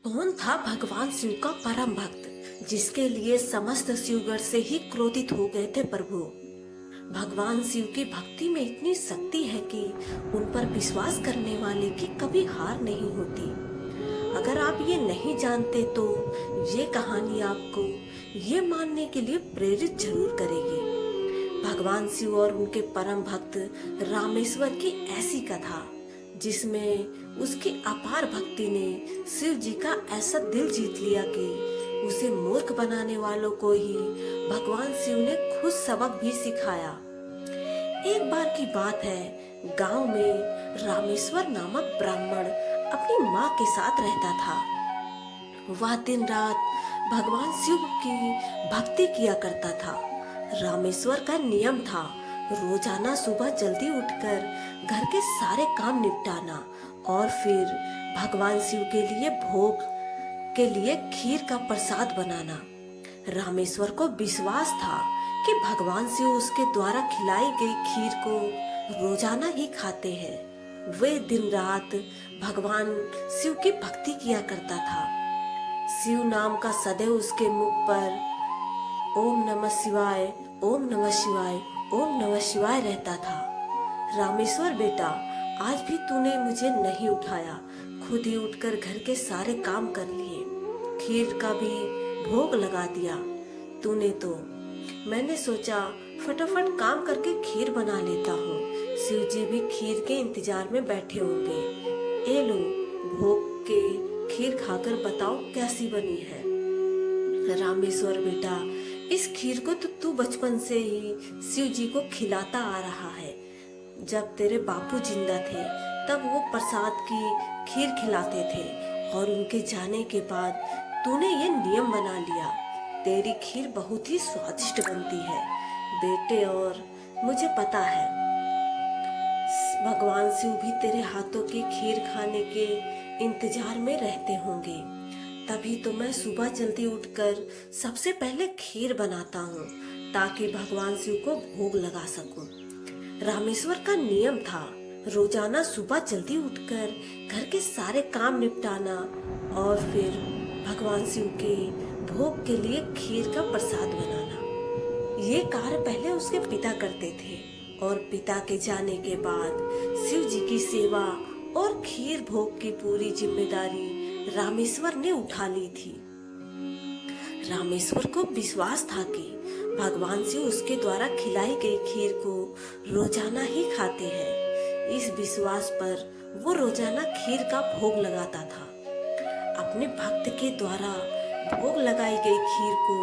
कौन था भगवान शिव का परम भक्त जिसके लिए समस्त शिवगण से ही क्रोधित हो गए थे प्रभु। भगवान शिव की भक्ति में इतनी शक्ति है कि उन पर विश्वास करने वाले की कभी हार नहीं होती। अगर आप ये नहीं जानते तो ये कहानी आपको ये मानने के लिए प्रेरित जरूर करेगी। भगवान शिव और उनके परम भक्त रामेश्वर की ऐसी कथा जिसमें उसकी अपार भक्ति ने शिव जी का ऐसा दिल जीत लिया कि उसे मूर्ख बनाने वालों को ही भगवान शिव ने खुद सबक भी सिखाया। एक बार की बात है, गांव में रामेश्वर नामक ब्राह्मण अपनी माँ के साथ रहता था। वह दिन रात भगवान शिव की भक्ति किया करता था। रामेश्वर का नियम था रोजाना सुबह जल्दी उठकर घर के सारे काम निपटाना और फिर भगवान शिव के लिए भोग के लिए खीर का प्रसाद बनाना। रामेश्वर को विश्वास था कि भगवान शिव उसके द्वारा खिलाई गई खीर को रोजाना ही खाते हैं। वे दिन रात भगवान शिव की भक्ति किया करता था। शिव नाम का सदैव उसके मुख पर ओम नमः शिवाय, ओम नमः शिवाय, ओम नमः शिवाय रहता था। रामेश्वर बेटा, आज भी तूने मुझे नहीं उठाया, खुद ही उठकर घर के सारे काम कर लिए, खीर का भी भोग लगा दिया तूने तो। मैंने सोचा फटाफट काम करके खीर बना लेता हूँ। शिव जी भी खीर के इंतजार में बैठे होंगे। ए लो, भोग के खीर खाकर बताओ कैसी बनी है। रामेश्वर बेटा, इस खीर को तो तू बचपन से ही शिव जी को खिलाता आ रहा है। जब तेरे बापू जिंदा थे तब वो प्रसाद की खीर खिलाते थे और उनके जाने के बाद तूने ये नियम बना लिया। तेरी खीर बहुत ही स्वादिष्ट बनती है बेटे, और मुझे पता है भगवान शिव भी तेरे हाथों की खीर खाने के इंतजार में रहते होंगे। तभी तो मैं सुबह जल्दी उठकर सबसे पहले खीर बनाता हूँ ताकि भगवान शिव को भोग लगा सकूं। रामेश्वर का नियम था रोजाना सुबह जल्दी उठकर घर के सारे काम निपटाना और फिर भगवान शिव के भोग के लिए खीर का प्रसाद बनाना। ये कार्य पहले उसके पिता करते थे और पिता के जाने के बाद शिव जी की सेवा और खीर भोग की पूरी जिम्मेदारी रामेश्वर ने उठा ली थी। रामेश्वर को विश्वास था कि भगवान शिव उसके द्वारा खिलाई गई खीर को रोजाना ही खाते हैं। इस विश्वास पर वो रोजाना खीर का भोग लगाता था। अपने भक्त के द्वारा भोग लगाई गई खीर को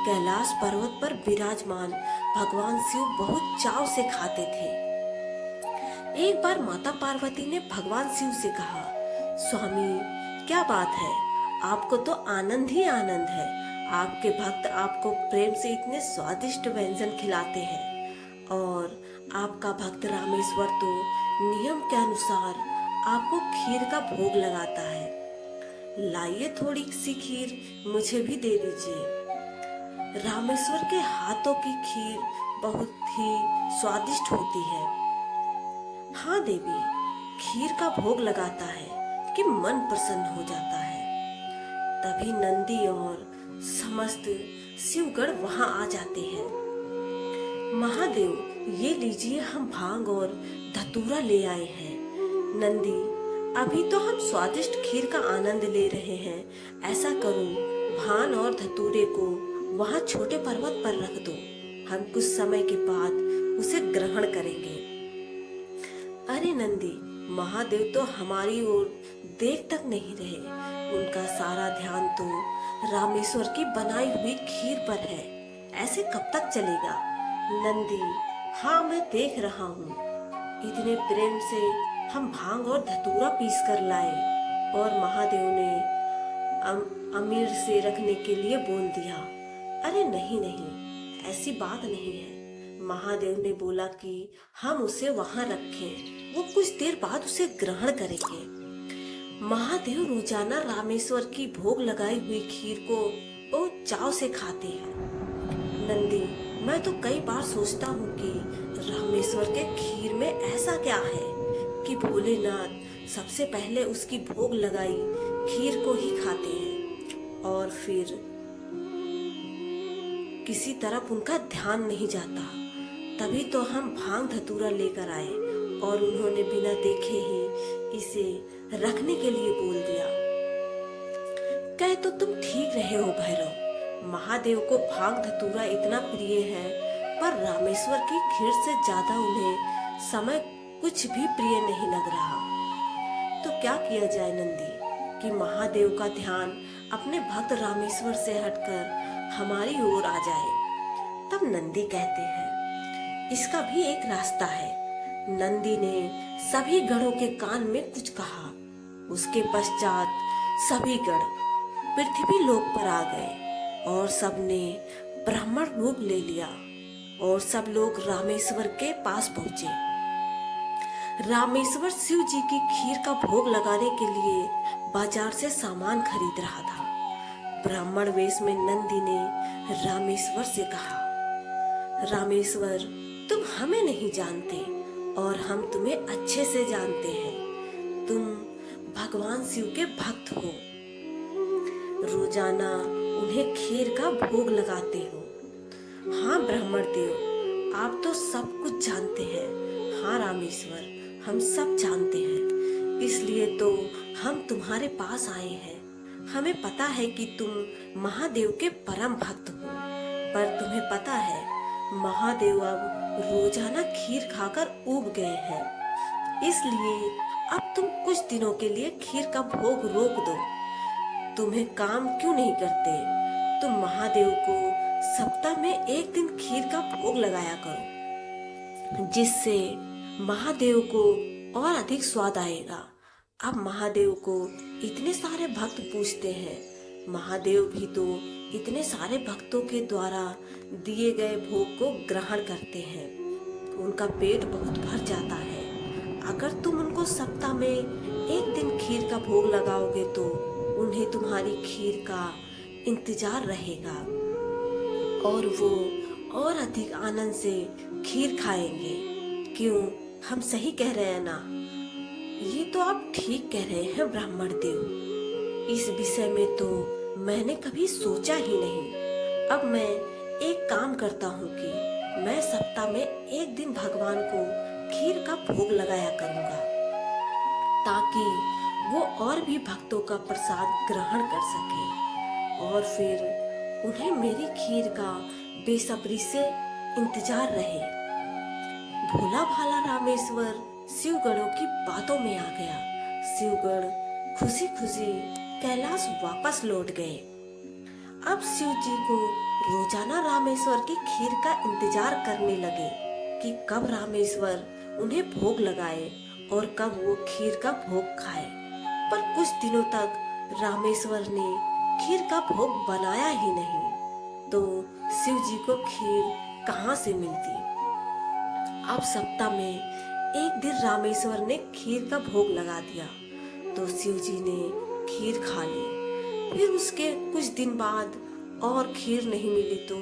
कैलाश पर्वत पर विराजमान भगवान शिव बहुत चाव से खाते थे। एक बार माता पार्वती ने भगवान शिव से कहा, स्वामी क्या बात है, आपको तो आनंद ही आनंद है। आपके भक्त आपको प्रेम से इतने स्वादिष्ट व्यंजन खिलाते हैं और आपका भक्त रामेश्वर तो नियम के अनुसार आपको खीर का भोग लगाता है। लाइए थोड़ी सी खीर मुझे भी दे दीजिए। रामेश्वर के हाथों की खीर बहुत ही स्वादिष्ट होती है। हाँ देवी, खीर का भोग लगाता है कि मन प्रसन्न हो जाता है। तभी नंदी और समस्त शिवगण वहां आ जाते हैं। महादेव, ये लीजिए, हम भांग और धतूरा ले आए हैं। नंदी, अभी तो हम स्वादिष्ट खीर का आनंद ले रहे हैं। ऐसा करो, भांग और धतूरे को वहां छोटे पर्वत पर रख दो। हम कुछ समय के बाद उसे ग्रहण करेंगे। अरे नंदी, महादेव तो हमारी ओर देख तक नहीं रहे। उनका सारा ध्यान तो रामेश्वर की बनाई हुई खीर पर है। ऐसे कब तक चलेगा? नंदी, हाँ मैं देख रहा हूँ। इतने प्रेम से हम भांग और धतूरा पीस कर लाए और महादेव ने अमीर से रखने के लिए बोल दिया। अरे नहीं नहीं, ऐसी बात नहीं है। महादेव ने बोला कि हम उसे वहां रखें, वो कुछ देर बाद उसे ग्रहण करेंगे। महादेव रोजाना रामेश्वर की भोग लगाई हुई खीर को बहुत चाव से खाते हैं। नंदी, मैं तो कई बार सोचता हूँ कि रामेश्वर के खीर में ऐसा क्या है कि भोलेनाथ सबसे पहले उसकी भोग लगाई खीर को ही खाते हैं और फिर किसी तरफ उनका ध्यान नहीं जाता। तभी तो हम भांग धतूरा लेकर आए और उन्होंने बिना देखे ही इसे रखने के लिए बोल दिया। कहे तो तुम ठीक रहे हो भैरव, महादेव को भांग धतूरा इतना प्रिय है, पर रामेश्वर की खीर से ज्यादा उन्हें समय कुछ भी प्रिय नहीं लग रहा। तो क्या किया जाए नंदी कि महादेव का ध्यान अपने भक्त रामेश्वर से हटकर हमारी ओर आ जाए। तब नंदी कहते हैं इसका भी एक रास्ता है। नंदी ने सभी गणों के कान में कुछ कहा। उसके पश्चात सभी गण पृथ्वी लोक पर आ गए और सबने ब्राह्मण रूप ले लिया और सब लोग रामेश्वर के पास पहुंचे। रामेश्वर शिव जी की खीर का भोग लगाने के लिए बाजार से सामान खरीद रहा था। ब्राह्मण वेश में नंदी ने रामेश्वर से कहा, रामेश्वर, तुम हमें नहीं जानते और हम तुम्हें अच्छे से जानते हैं। तुम भगवान शिव के भक्त हो, रोजाना उन्हें खीर का भोग लगाते हो। हाँ ब्राह्मण देव, आप तो सब कुछ जानते हैं। हाँ रामेश्वर, हम सब जानते हैं, इसलिए तो हम तुम्हारे पास आए हैं। हमें पता है कि तुम महादेव के परम भक्त हो, पर तुम्हें पता है महादेव अब रोजाना खीर खाकर ऊब गए हैं, इसलिए अब तुम कुछ दिनों के लिए खीर का भोग रोक दो। तुम्हें काम क्यों नहीं करते? तुम महादेव को सप्ताह में एक दिन खीर का भोग लगाया करो, जिससे महादेव को और अधिक स्वाद आएगा। अब महादेव को इतने सारे भक्त पूजते हैं, महादेव भी तो इतने सारे भक्तों के द्वारा दिए गए भोग को ग्रहण करते हैं। उनका पेट बहुत भर जाता है। अगर तुम उनको सप्ताह में एक दिन खीर का भोग लगाओगे तो उन्हें तुम्हारी खीर का इंतजार रहेगा और वो और अधिक आनंद से खीर खाएंगे। क्यों, हम सही कह रहे हैं ना? ये तो आप ठीक कह रहे हैं ब्राह्मण देव। इस विषय में तो मैंने कभी सोचा ही नहीं। अब मैं एक काम करता हूँ कि मैं सप्ताह में एक दिन भगवान को खीर का भोग लगाया करूँगा, ताकि वो और भी भक्तों का प्रसाद ग्रहण कर सके और फिर उन्हें मेरी खीर का बेसब्री से इंतजार रहे। भोला भाला रामेश्वर शिवगणों की बातों में आ गया। शिवगण खुशी खुशी कैलाश वापस लौट गए। अब शिव जी को रोजाना रामेश्वर की खीर का इंतजार करने लगे कि कब रामेश्वर उन्हें भोग लगाए और कब वो खीर का भोग खाए। पर कुछ दिनों तक रामेश्वर ने खीर का भोग बनाया ही नहीं, तो शिव जी को खीर कहाँ से मिलती। अब सप्ताह में एक दिन रामेश्वर ने खीर का भोग लगा दिया तो शिव जी ने खीर खा ली। फिर उसके कुछ दिन बाद और खीर नहीं मिली तो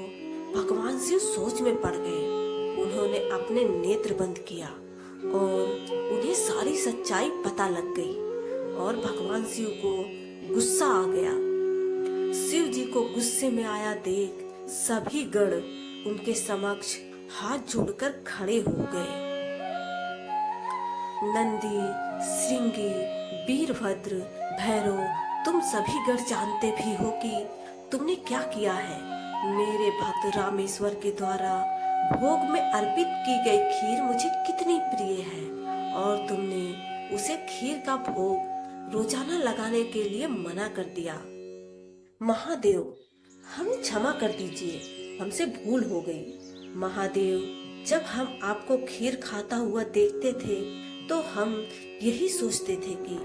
भगवान शिव सोच में पड़ गए। उन्होंने अपने नेत्र बंद किया और उन्हें सारी सच्चाई पता लग गई और भगवान शिव को गुस्सा आ गया। शिव जी को गुस्से में आया देख सभी गण उनके समक्ष हाथ जोड़कर खड़े हो गए। नंदी, श्रृंगी, वीरभद्र, भैरव, तुम सभी गण जानते भी हो कि तुमने क्या किया है। मेरे भक्त रामेश्वर के द्वारा भोग में अर्पित की गई खीर मुझे कितनी प्रिय है और तुमने उसे खीर का भोग रोजाना लगाने के लिए मना कर दिया। महादेव, हमें क्षमा कर दीजिए, हमसे भूल हो गई। महादेव, जब हम आपको खीर खाता हुआ देखते थे तो हम यही सोचते थे कि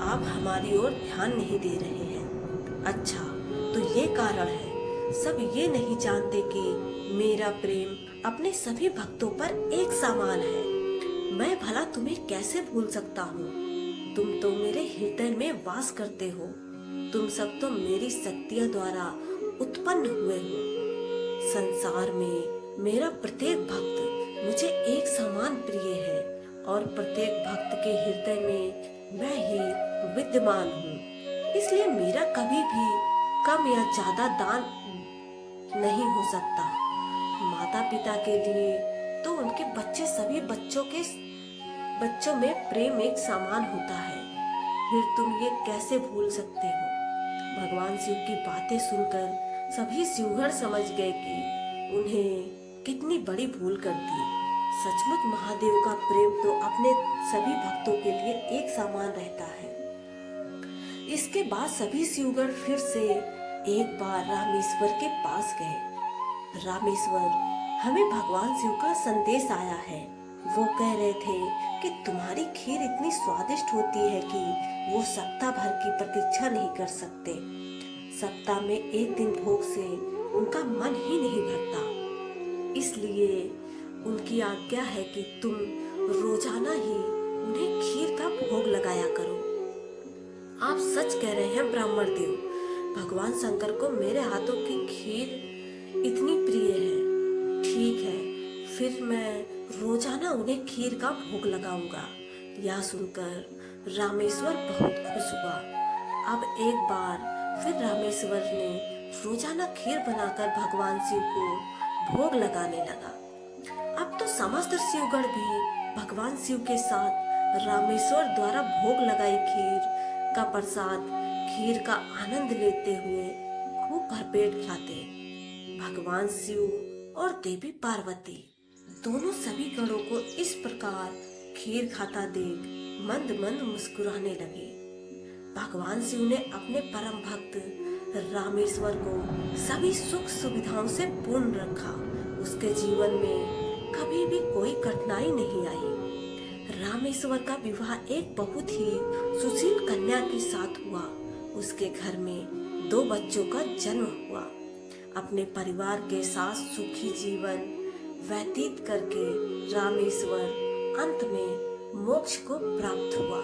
आप हमारी ओर ध्यान नहीं दे रहे हैं। अच्छा, तो ये कारण है। सब ये नहीं जानते कि मेरा प्रेम अपने सभी भक्तों पर एक समान है। मैं भला तुम्हें कैसे भूल सकता हूँ? तुम तो मेरे हृदय में वास करते हो। तुम सब तो मेरी शक्तियों द्वारा उत्पन्न हुए हो। संसार में मेरा प्रत्येक भक्त मुझे एक समान प्रिय है और प्रत्येक भक्त के हृदय में मैं ही विद्यमान हूँ। इसलिए मेरा कभी भी कम या ज्यादा दान नहीं हो सकता। माता पिता के लिए तो उनके बच्चे सभी बच्चों में प्रेम एक समान होता है। फिर तुम ये कैसे भूल सकते हो? भगवान शिव की बातें सुनकर सभी शिवहर समझ गए कि उन्हें कितनी बड़ी भूल कर दी। सचमुच महादेव का प्रेम तो अपने सभी भक्तों के लिए एक समान रहता है। इसके बाद सभी शिवगण फिर से एक बार रामेश्वर के पास गए। रामेश्वर, हमें भगवान शिव का संदेश आया है। वो कह रहे थे कि तुम्हारी खीर इतनी स्वादिष्ट होती है कि वो सप्ताह भर की प्रतीक्षा नहीं कर सकते। सप्ताह में एक दिन भोग से उनका मन ही नहीं भरता। इसलिए उनकी आज्ञा है कि तुम रोजाना ही उन्हें खीर का भोग लगाया करो। आप सच कह रहे हैं ब्राह्मण देव, भगवान शंकर को मेरे हाथों की खीर इतनी प्रिय है। ठीक है, फिर मैं रोजाना उन्हें खीर का भोग लगाऊंगा। यह सुनकर रामेश्वर बहुत खुश हुआ। अब एक बार फिर रामेश्वर ने रोजाना खीर बनाकर भगवान शिव को भोग लगाने लगा। अब तो समस्त शिवगण भी भगवान शिव के साथ रामेश्वर द्वारा भोग लगाई खीर का प्रसाद, खीर का आनंद लेते हुए खूब भरपेट खाते। भगवान शिव और देवी पार्वती दोनों सभी गणों को इस प्रकार खीर खाता देख मंद मंद मुस्कुराने लगे। भगवान शिव ने अपने परम भक्त रामेश्वर को सभी सुख सुविधाओं से पूर्ण रखा। उसके जीवन में कभी भी कोई कठिनाई नहीं आई। रामेश्वर का विवाह एक बहुत ही सुशील कन्या के साथ हुआ। उसके घर में 2 बच्चों का जन्म हुआ। अपने परिवार के साथ सुखी जीवन व्यतीत करके रामेश्वर अंत में मोक्ष को प्राप्त हुआ।